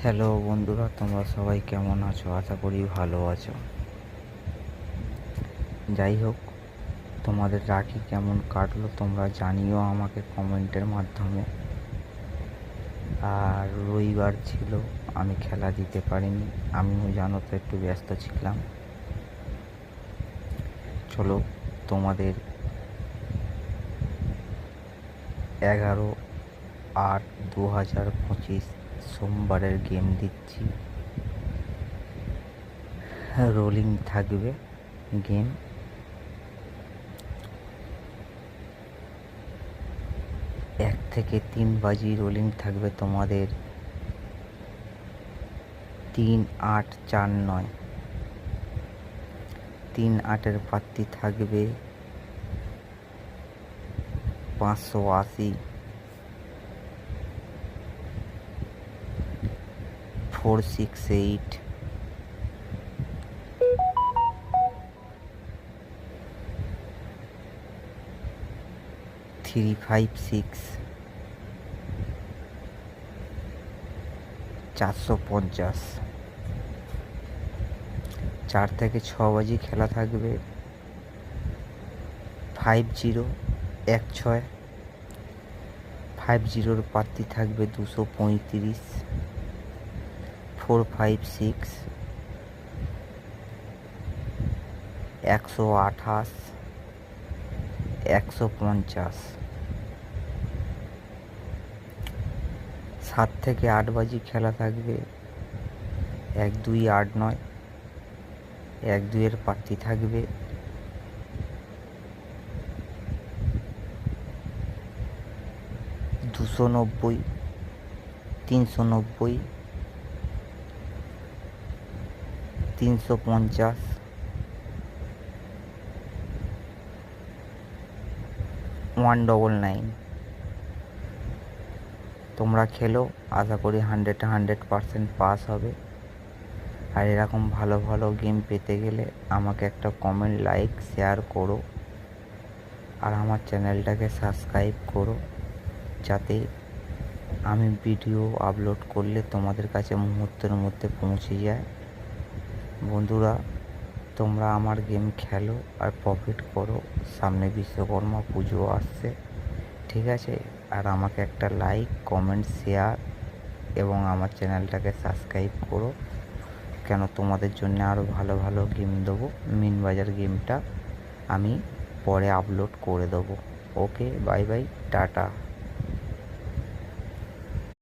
Hello বন্ধুরা, তোমরা সবাই কেমন আছো? আশা করি ভালো আছো। যাই হোক, তোমাদের রাখি কেমন কাটলো তোমরা জানিও আমাকে কমেন্টের মাধ্যমে। আর রবিবার ছিল, আমি খেলা দিতে পারিনি। আমিও জানো তো একটু ব্যস্ত ছিলাম। চলো তোমাদের 11/8/2025 সোমবারের গেম দিচ্ছি। রোলিং থাকবে গেম। 1 থেকে 3 বাজি রোলিং থাকবে তোমাদের। 3-8-4-9, 3-8-এর প্রার্থী থাকবে 580, 468, 356, 450। 4 থেকে 6 বাজি খেলা থাকবে 50-16, 50-র প্রার্থী থাকবে 235, 456, 128, 150। 7 থেকে 8 বাজি খেলা থাকবে 1289, 12-এর প্রার্থী থাকবে 290, 390, 350, 199। তোমরা খেলো, আশা করি 100% পাস হবে। আর এরকম ভালো ভালো গেম পেতে গেলে আমাকে একটা কমেন্ট, লাইক, শেয়ার করো। আর আমার চ্যানেলটাকে সাবস্ক্রাইব করো, যাতে আমি ভিডিও আপলোড করলে তোমাদের কাছে মুহূর্তের মধ্যে পৌঁছে যায়। বন্ধুরা, তোমরা আমার গেম খেলো আর প্রফিট করো। সামনে বিশ্বকর্মা পুজো আসছে, ঠিক আছে? আর আমাকে একটা লাইক, কমেন্ট, শেয়ার এবং আমার চ্যানেলটাকে সাবস্ক্রাইব করো, কেন তোমাদের জন্য আরও ভালো ভালো গেম দেবো। মিন বাজার গেমটা আমি পরে আপলোড করে দেবো। ওকে, বাই বাই, টাটা।